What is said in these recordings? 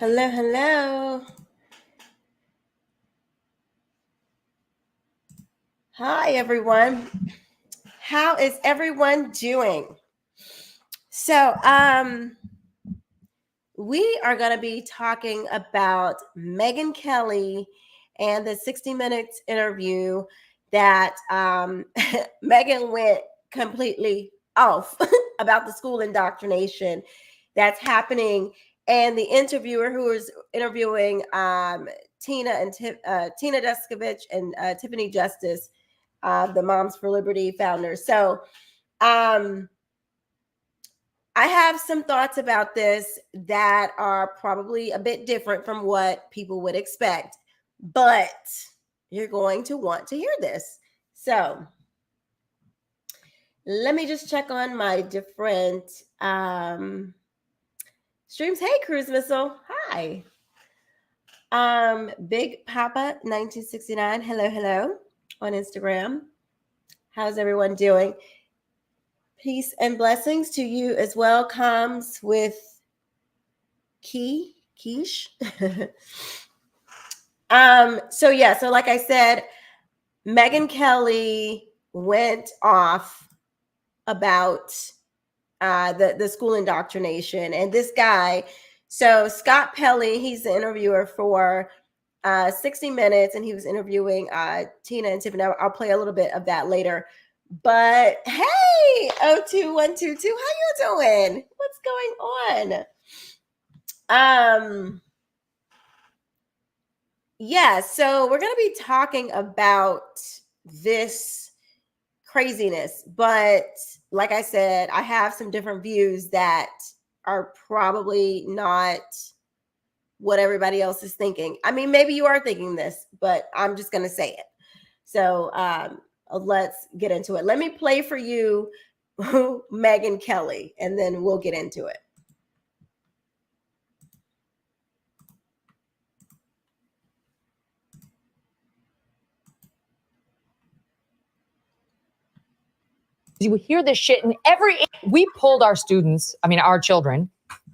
Hello, hello. Hi, everyone. How is everyone doing? So, we are going to be talking about Megyn Kelly and the 60 Minutes interview that Megyn went completely off about the school indoctrination that's happening. And the interviewer who was interviewing Tina Descovich and Tiffany Justice, the Moms for Liberty founders. So I have some thoughts about this that are probably a bit different from what people would expect, but you're going to want to hear this. So let me just check on my different streams. Hey, Cruise Missile. Hi. Big Papa 1969. Hello on Instagram. How's everyone doing? Peace and blessings to you as well comes with Quiche. So like I said, Megyn Kelly went off about the school indoctrination, and this guy, so Scott Pelley, he's the interviewer for 60 Minutes, and he was interviewing Tina and Tiffany. I'll play a little bit of that later. But hey, 02122, how you doing? What's going on? Yeah, so we're going to be talking about this craziness, but like I said, I have some different views that are probably not what everybody else is thinking. I mean, maybe you are thinking this, but I'm just going to say it. So let's get into it. Let me play for you Megyn Kelly, and then we'll get into it. You hear this shit in we pulled our students, our children,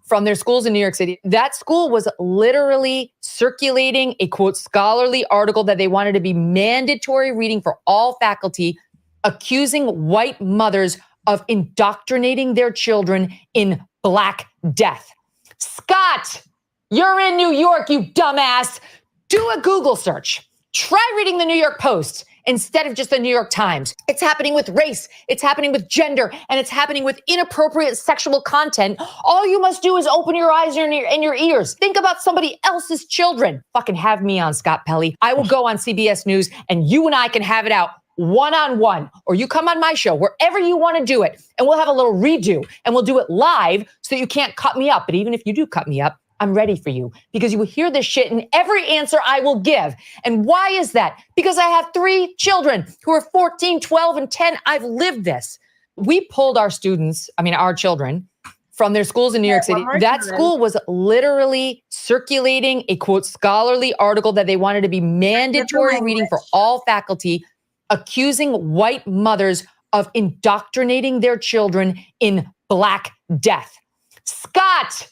from their schools in New York City. That school was literally circulating a, quote, scholarly article that they wanted to be mandatory reading for all faculty, accusing white mothers of indoctrinating their children in Black death. Scott, you're in New York, you dumbass. Do a Google search. Try reading the New York Post instead of just the New York Times. It's happening with race, it's happening with gender, and it's happening with inappropriate sexual content. All you must do is open your eyes and your ears. Think about somebody else's children. Fucking have me on, Scott Pelley. I will go on CBS News and you and I can have it out one-on-one, or you come on my show, wherever you want to do it, and we'll have a little redo, and we'll do it live so that you can't cut me up. But even if you do cut me up, I'm ready for you, because you will hear this shit in every answer I will give. And why is that? Because I have 3 children who are 14, 12, and 10. I've lived this. We pulled our students, our children, from their schools in New York City. That school was literally circulating a, quote, scholarly article that they wanted to be mandatory reading for all faculty, accusing white mothers of indoctrinating their children in Black death. Scott,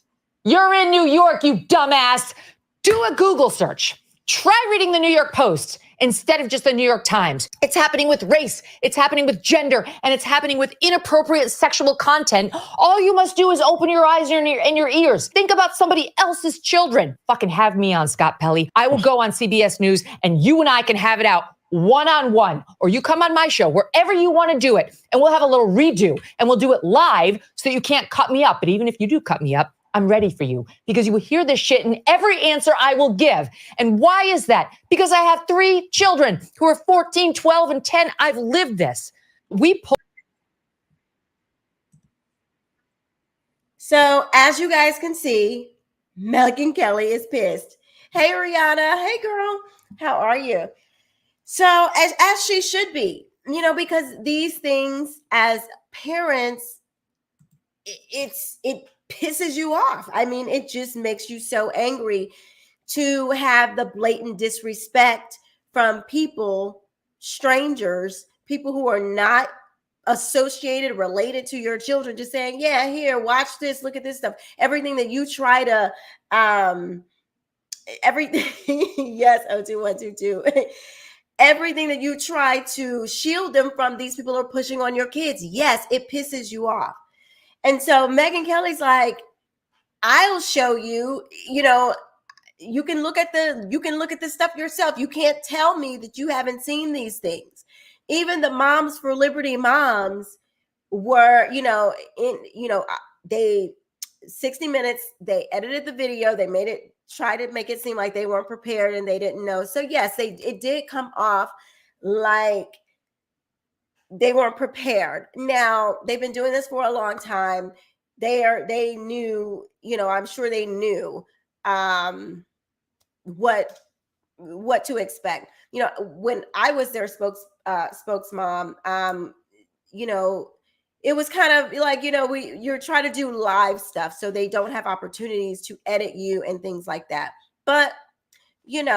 you're in New York, you dumbass. Do a Google search. Try reading the New York Post instead of just the New York Times. It's happening with race, it's happening with gender, and it's happening with inappropriate sexual content. All you must do is open your eyes and your ears. Think about somebody else's children. Fucking have me on, Scott Pelley. I will go on CBS News and you and I can have it out one-on-one, or you come on my show, wherever you want to do it, and we'll have a little redo, and we'll do it live so that you can't cut me up. But even if you do cut me up, I'm ready for you, because you will hear this shit in every answer I will give. And why is that? Because I have 3 children who are 14, 12, and 10. I've lived this. So as you guys can see, Megyn Kelly is pissed. Hey, Rihanna. Hey, girl. How are you? So as she should be, because these things as parents, it pisses you off. I mean, it just makes you so angry to have the blatant disrespect from people, strangers, people who are not associated, related to your children, just saying, yeah, here, watch this, look at this stuff. Everything that you try to, everything, yes, 02122. Everything that you try to shield them from, these people are pushing on your kids. Yes, it pisses you off. And so Megyn Kelly's like, I'll show you, you can look at the stuff yourself. You can't tell me that you haven't seen these things. Even the Moms for Liberty moms were, they 60 Minutes, they edited the video, they try to make it seem like they weren't prepared and they didn't know. So yes, it did come off like they weren't prepared. Now, they've been doing this for a long time. They knew, I'm sure they knew what to expect. When I was their spokesmom, it was kind of like, you're trying to do live stuff, so they don't have opportunities to edit you and things like that. But, they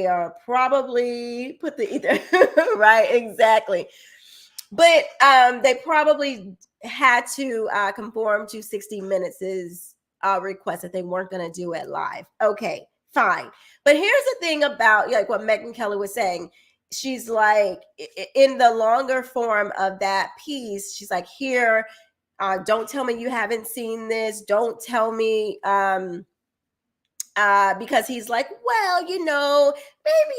are probably put the ether right, exactly. But they probably had to conform to 60 Minutes' request that they weren't going to do it live. Okay, fine. But here's the thing about like what Megyn Kelly was saying. She's like, in the longer form of that piece, she's like, here, don't tell me you haven't seen this. Don't tell me, because he's like, well, maybe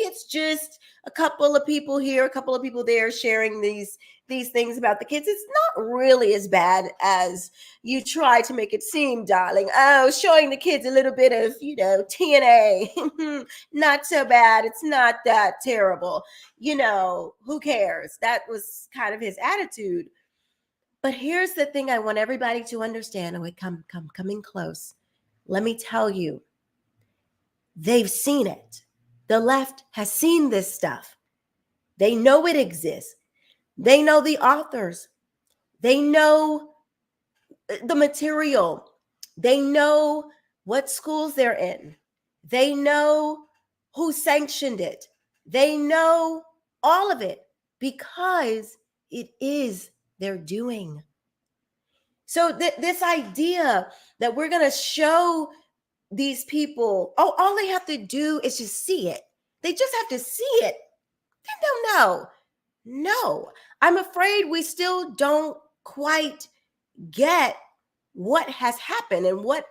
it's just a couple of people here, a couple of people there sharing these things about the kids. It's not really as bad as you try to make it seem, darling. Oh, showing the kids a little bit of, TNA. Not so bad. It's not that terrible. Who cares? That was kind of his attitude. But here's the thing I want everybody to understand. Oh, coming close. Let me tell you. They've seen it. The left has seen this stuff. They know it exists. They know the authors. They know the material. They know what schools they're in. They know who sanctioned it. They know all of it because it is their doing. So this idea that we're going to show these people, all they have to do is just see it. They just have to see it. They don't know. No, I'm afraid we still don't quite get what has happened and what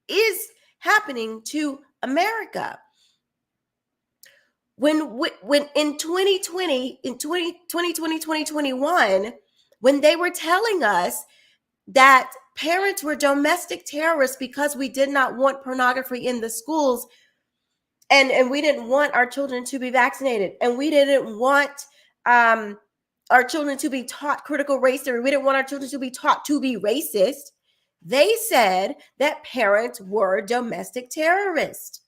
is happening to America. When in 2020, 2021, when they were telling us that parents were domestic terrorists because we did not want pornography in the schools, and we didn't want our children to be vaccinated, and we didn't want our children to be taught critical race theory. We didn't want our children to be taught to be racist. They said that parents were domestic terrorists.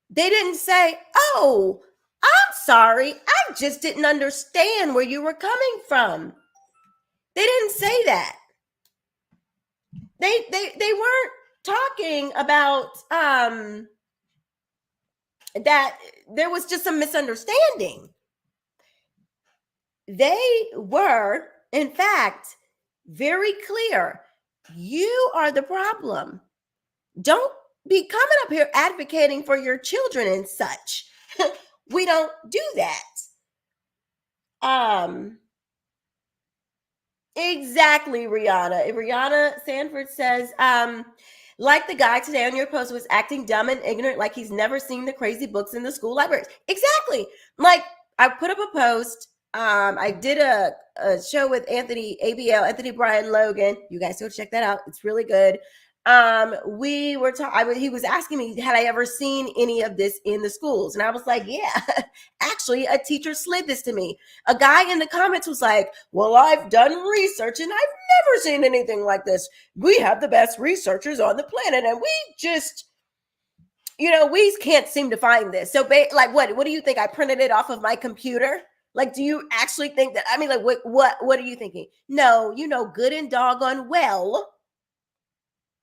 They didn't say, oh, I'm sorry, I just didn't understand where you were coming from. They didn't say that. They weren't talking about that there was just some misunderstanding. They were, in fact, very clear. You are the problem. Don't be coming up here advocating for your children and such. We don't do that. Exactly, Rihanna. Rihanna Sanford says, like the guy today on your post was acting dumb and ignorant, like he's never seen the crazy books in the school libraries. Exactly. Like I put up a post. I did a show with Anthony Brian Logan. You guys go check that out. It's really good. We were talking, he was asking me, had I ever seen any of this in the schools? And I was like, yeah, actually a teacher slid this to me. A guy in the comments was like, well, I've done research and I've never seen anything like this. We have the best researchers on the planet and we just, we can't seem to find this. So like, what do you think? I printed it off of my computer? Like, do you actually think that, what are you thinking? No, good and doggone well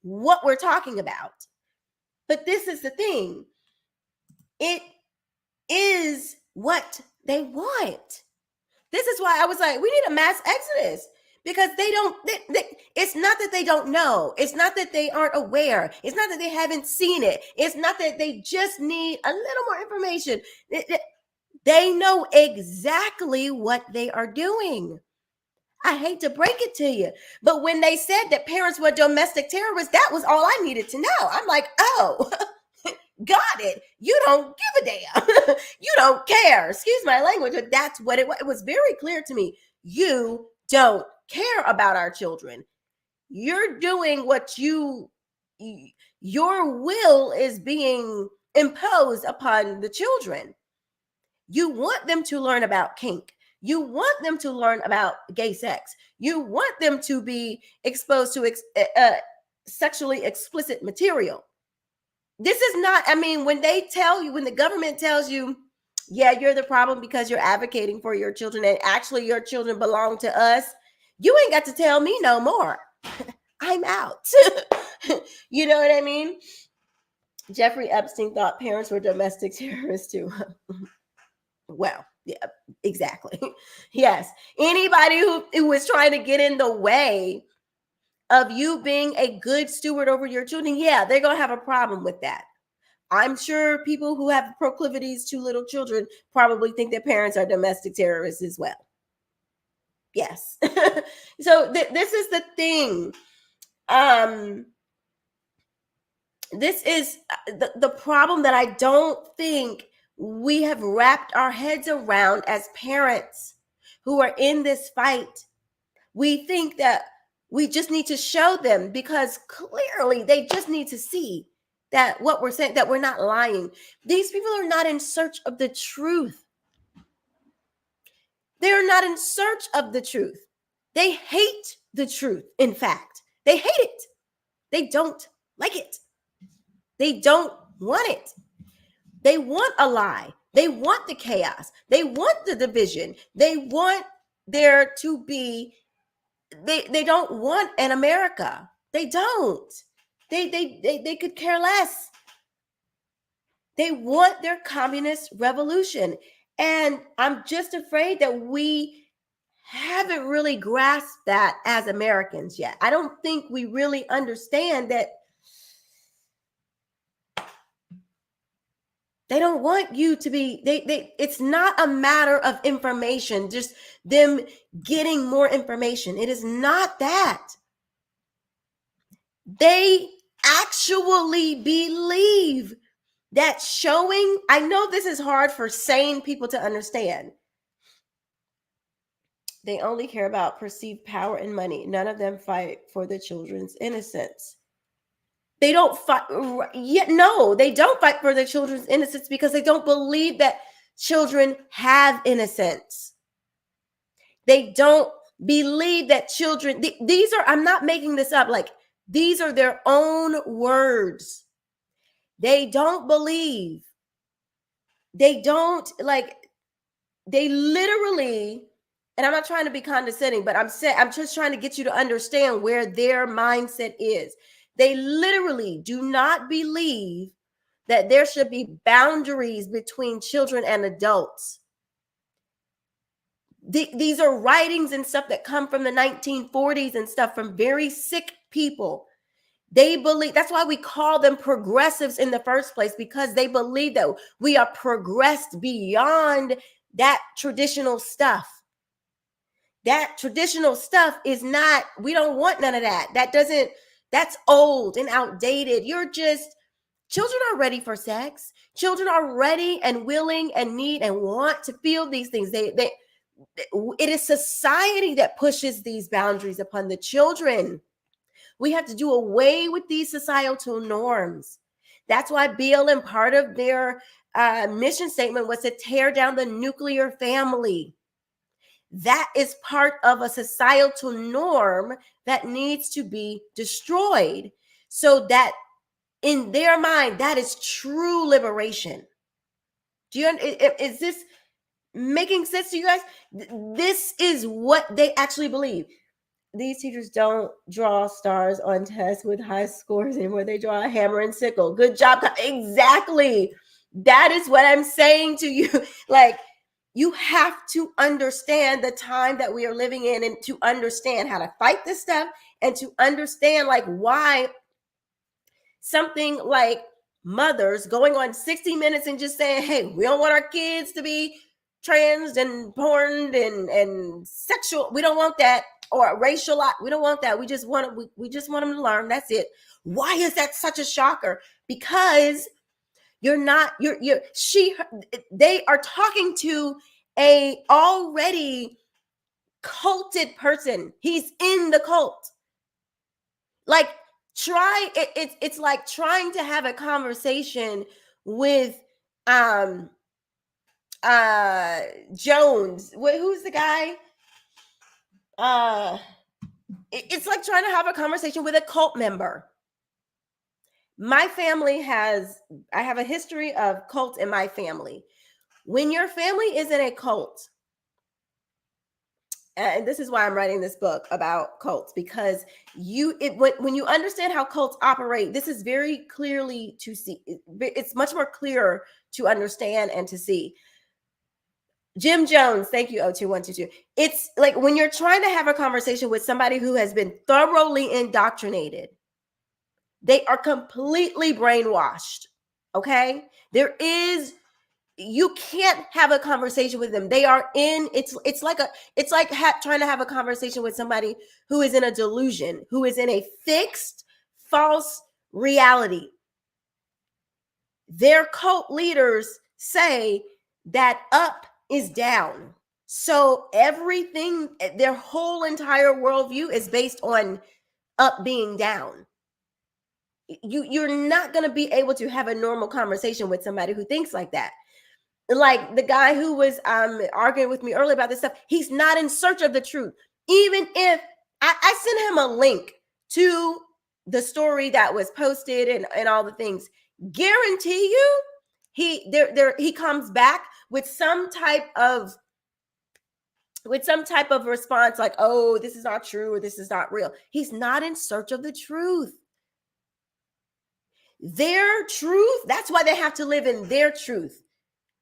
what we're talking about. But this is the thing. It is what They want. This is why I was like, we need a mass exodus, because it's not that they don't know. It's not that they aren't aware. It's not that they haven't seen it. It's not that they just need a little more information. They know exactly what they are doing. I hate to break it to you, but when they said that parents were domestic terrorists, that was all I needed to know. I'm like, oh, got it. You don't give a damn. You don't care. Excuse my language, but that's what it was. It was very clear to me. You don't care about our children. You're doing what your will is being imposed upon the children. You want them to learn about kink. You want them to learn about gay sex. You want them to be exposed to sexually explicit material. This is not, I mean, when they tell you, when the government tells you, yeah, you're the problem because you're advocating for your children and actually your children belong to us, you ain't got to tell me no more. I'm out. You know what I mean? Jeffrey Epstein thought parents were domestic terrorists too. Well, yeah, exactly. Yes. Anybody who was trying to get in the way of you being a good steward over your children, yeah, they're going to have a problem with that. I'm sure people who have proclivities to little children probably think their parents are domestic terrorists as well. Yes. So this is the thing. This is the problem that I don't think we have wrapped our heads around as parents who are in this fight. We think that we just need to show them, because clearly they just need to see that what we're saying, that we're not lying. These people are not in search of the truth. They're not in search of the truth. They hate the truth. In fact, they hate it. They don't like it. They don't want it. They want a lie. They want the chaos. They want the division. They want there to be, they don't want an America. They don't. They could care less. They want their communist revolution. And I'm just afraid that we haven't really grasped that as Americans yet. I don't think we really understand that they don't want you to be, it's not a matter of information, just them getting more information. It is not that. They actually believe that showing, I know this is hard for sane people to understand. They only care about perceived power and money. None of them fight for the children's innocence. They don't fight. No, they don't fight for their children's innocence because they don't believe that children have innocence. They don't believe that children, these are, I'm not making this up. Like, these are their own words. They don't believe. They don't, like, they literally, and I'm not trying to be condescending, but I'm just trying to get you to understand where their mindset is. They literally do not believe that there should be boundaries between children and adults. These are writings and stuff that come from the 1940s and stuff from very sick people. They believe, that's why we call them progressives in the first place, because they believe that we are progressed beyond that traditional stuff. That traditional stuff is not, we don't want none of that. That's old and outdated. Children are ready for sex. Children are ready and willing and need and want to feel these things. It is society that pushes these boundaries upon the children. We have to do away with these societal norms. That's why BLM, part of their mission statement was to tear down the nuclear family. That is part of a societal norm that needs to be destroyed, so that in their mind, that is true liberation. Is this making sense to you guys? This is what they actually believe. These teachers don't draw stars on tests with high scores anymore. They draw a hammer and sickle. Good job. Exactly. That is what I'm saying to you. Like, You have to understand the time that we are living in, and to understand how to fight this stuff, and to understand like why something like mothers going on 60 Minutes and just saying, hey, we don't want our kids to be trans and porned and sexual. We don't want that. Or racial. We don't want that. We just want them to learn. That's it. Why is that such a shocker? Because they are talking to a already culted person. He's in the cult. Like, it's like trying to have a conversation with Jones. Who's the guy? It's like trying to have a conversation with a cult member. My family I have a history of cults in my family. When your family is in a cult, and this is why I'm writing this book about cults, because when you understand how cults operate, this is very clearly to see. It's much more clear to understand and to see. Jim Jones, thank you, 02122. It's like when you're trying to have a conversation with somebody who has been thoroughly indoctrinated, they are completely brainwashed. Okay? You can't have a conversation with them. They are it's like trying to have a conversation with somebody who is in a delusion, who is in a fixed, false reality. Their cult leaders say that up is down. So everything, their whole entire worldview is based on up being down. You're not going to be able to have a normal conversation with somebody who thinks like that. Like the guy who was arguing with me earlier about this stuff, he's not in search of the truth. Even if I sent him a link to the story that was posted and all the things, guarantee you he comes back with some type of response like, oh, this is not true, or this is not real. He's not in search of the truth. Their truth, that's why they have to live in their truth,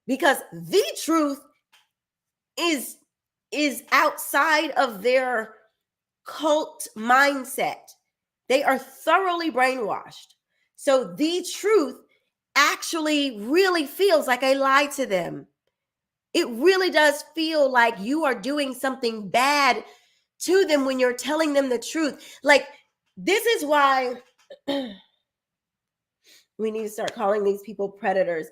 because the truth is outside of their cult mindset. They are thoroughly brainwashed. So the truth actually really feels like a lie to them. It really does feel like you are doing something bad to them when you're telling them the truth. Like, this is why we need to start calling these people predators.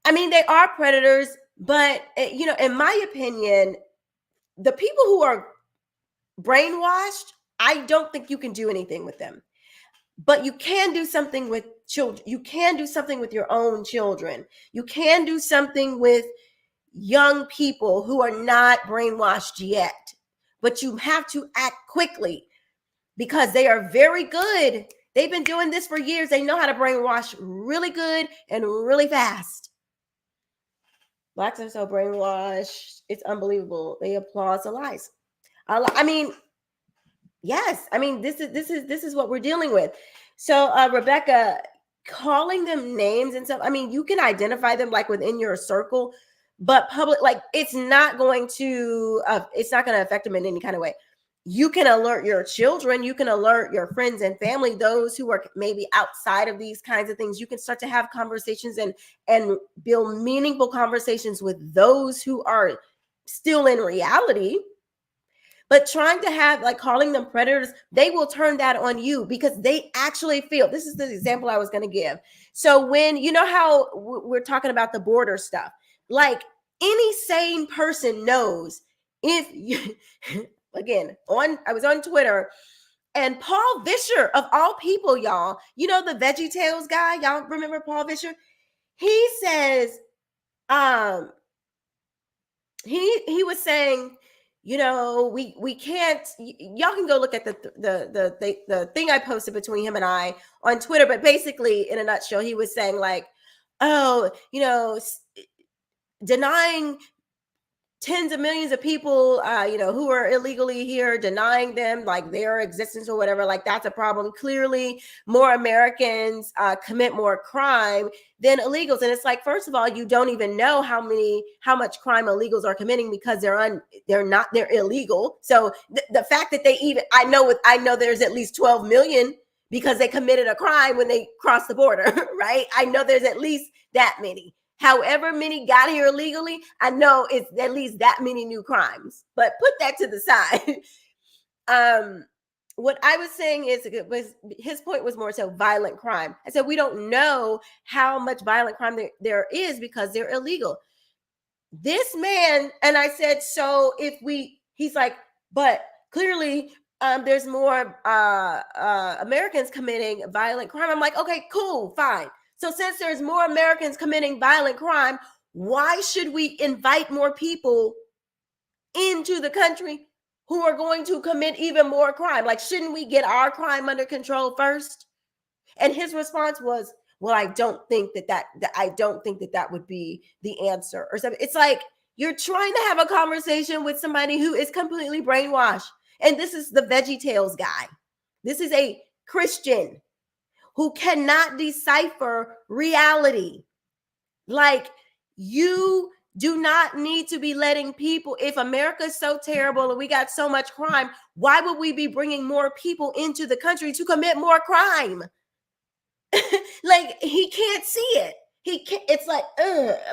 I mean, they are predators, but, in my opinion, the people who are brainwashed, I don't think you can do anything with them. But you can do something with children. You can do something with your own children. You can do something with young people who are not brainwashed yet. But you have to act quickly, because they are very good. They've been doing this for years. They know how to brainwash really good and really fast. Blacks are so brainwashed. It's unbelievable. They applaud the lies. I mean, yes. I mean, this is what we're dealing with. So, Rebecca, calling them names and stuff. I mean, you can identify them like within your circle, but public, like, it's not going to affect them in any kind of way. You can alert your children. You can alert your friends and family, those who are maybe outside of these kinds of things. You can start to have conversations and build meaningful conversations with those who are still in reality. But trying to have, like, calling them predators, they will turn that on you, because they actually feel, this is the example I was going to give. So when, you know how we're talking about the border stuff, like, any sane person knows, if you, again, I was on Twitter, and Paul Vischer, of all people, y'all, the Veggie Tales guy, y'all remember Paul Vischer? He says, he was saying, we can't, y'all can go look at the thing I posted between him and I on Twitter, but basically, in a nutshell, he was saying, like, oh, tens of millions of people, who are illegally here, denying them like their existence or whatever, like that's a problem. Clearly, more Americans commit more crime than illegals. And it's like, first of all, you don't even know how much crime illegals are committing because they're illegal. So the fact that they even, I know there's at least 12 million because they committed a crime when they crossed the border, right? I know there's at least that many. However many got here illegally, I know it's at least that many new crimes. But put that to the side. What I was saying is his point was more so violent crime. I said we don't know how much violent crime there is because they're illegal. This man, and I said, so he's like, but clearly there's more Americans committing violent crime. I'm like, okay, cool, fine. So since there's more Americans committing violent crime, why should we invite more people into the country who are going to commit even more crime? Like, shouldn't we get our crime under control first? And his response was, well, I don't think that would be the answer or something. It's like, you're trying to have a conversation with somebody who is completely brainwashed. And this is the VeggieTales guy. This is a Christian who cannot decipher reality. Like, you do not need to be letting people, if America is so terrible and we got so much crime, why would we be bringing more people into the country to commit more crime? Like, he can't see it. He can't, it's like,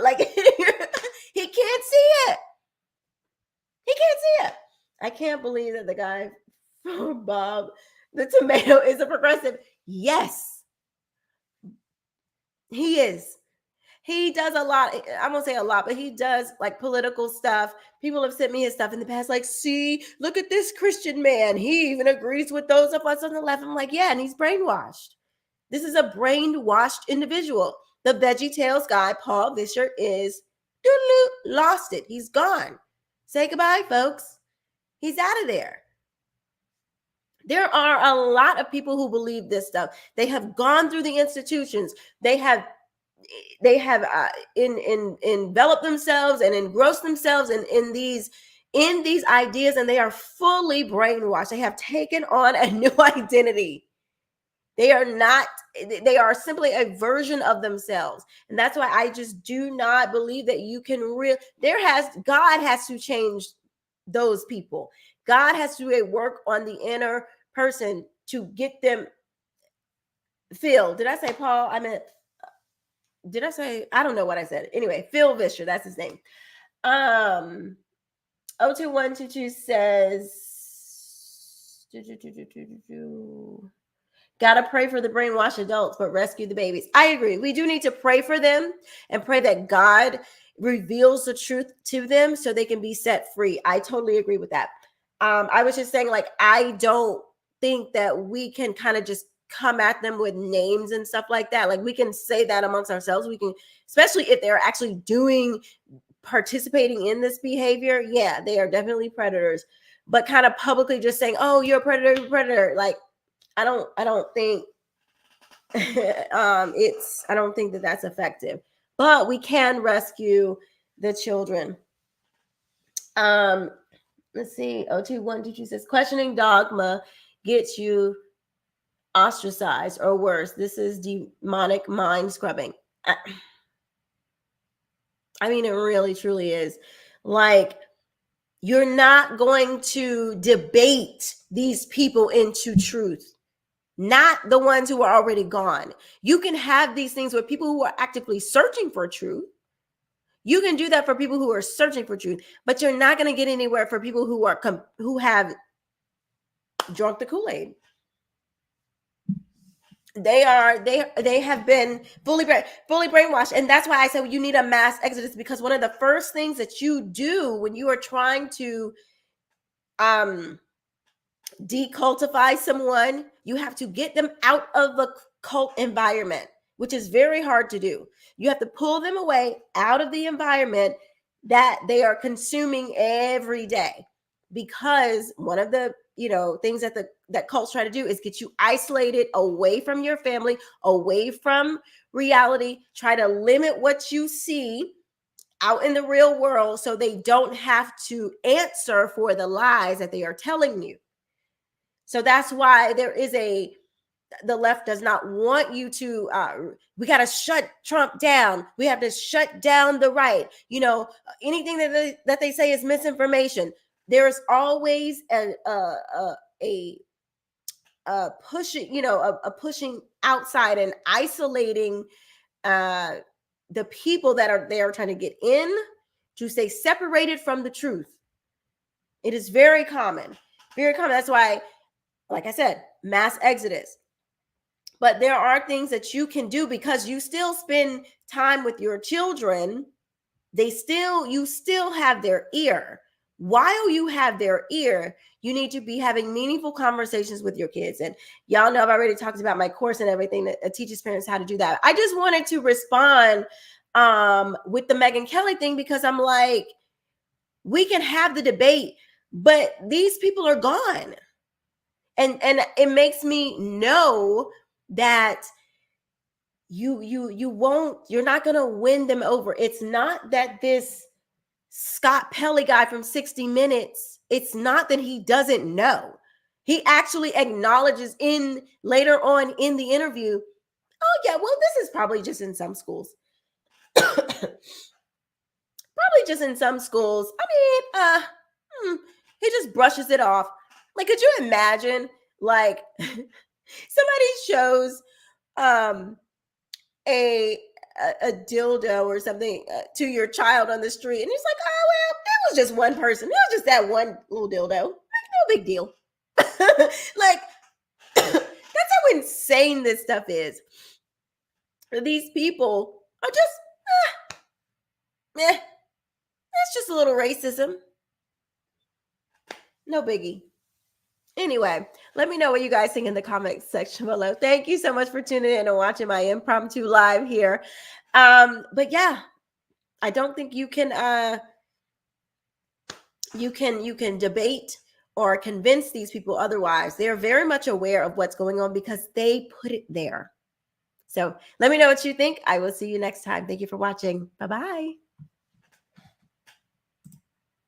like he can't see it. He can't see it. I can't believe that the guy from Bob the Tomato is a progressive. Yes, he is. He does a lot. I won't say a lot, but he does like political stuff. People have sent me his stuff in the past. Like, see, look at this Christian man. He even agrees with those of us on the left. I'm like, yeah, and he's brainwashed. This is a brainwashed individual. The VeggieTales guy, Paul Vischer, is lost it. He's gone. Say goodbye, folks. He's out of there. There are a lot of people who believe this stuff. They have gone through the institutions. They have enveloped themselves and engrossed themselves in these ideas, and they are fully brainwashed. They have taken on a new identity. They are simply a version of themselves. And that's why I just do not believe that you can God has to change those people. God has to do a work on the inner person to get them filled. Did I say Paul? Did I say? I don't know what I said. Anyway, Phil Vischer, that's his name. 02122 says, gotta pray for the brainwashed adults, but rescue the babies. I agree. We do need to pray for them and pray that God reveals the truth to them so they can be set free. I totally agree with that. I was just saying, like, I don't think that we can kind of just come at them with names and stuff like that. Like, we can say that amongst ourselves. We can, especially if they're actually participating in this behavior. Yeah, they are definitely predators. But kind of publicly just saying, oh, you're a predator, you're a predator. Like, I don't think I don't think that that's effective. But we can rescue the children. Let's see. 02122 says, questioning dogma gets you ostracized or worse. This is demonic mind scrubbing. I mean, it really truly is. Like, you're not going to debate these people into truth, not the ones who are already gone. You can have these things with people who are actively searching for truth. You can do that for people who are searching for truth, but you're not going to get anywhere for people who have drunk the Kool-Aid. They have been fully brainwashed. And that's why I said you need a mass exodus, because one of the first things that you do when you are trying to decultify someone, you have to get them out of the cult environment, which is very hard to do. You have to pull them away out of the environment that they are consuming every day, because one of the things that cults try to do is get you isolated, away from your family, away from reality, try to limit what you see, out in the real world so they don't have to answer for the lies that they are telling you. So that's why the left does not want you to, we got to shut Trump down. We have to shut down the right. Anything that they say is misinformation. There's always a pushing, a pushing outside and isolating the people that are there trying to get in to stay separated from the truth. It is very common, very common. That's why, like I said, mass exodus. But there are things that you can do because you still spend time with your children. You still have their ear. While you have their ear, you need to be having meaningful conversations with your kids. And y'all know I've already talked about my course and everything that teaches parents how to do that. I just wanted to respond with the Megyn Kelly thing because I'm like, we can have the debate, but these people are gone. And it makes me know that you're not going to win them over. It's not that this Scott Pelley guy from 60 Minutes, it's not that he doesn't know. He actually acknowledges later on in the interview, oh yeah, well, this is probably just in some schools. Probably just in some schools. I mean, he just brushes it off. Like, could you imagine, like, somebody shows a dildo or something to your child on the street, and he's like, oh well, that was just one person. It was just that one little dildo. Like, no big deal. Like, that's how insane this stuff is. These people are just, that's just a little racism. No biggie. Anyway, let me know what you guys think in the comment section below. Thank you so much for tuning in and watching my impromptu live here. But yeah, I don't think you can debate or convince these people otherwise. They're very much aware of what's going on because they put it there. So let me know what you think. I will see you next time. Thank you for watching. Bye-bye.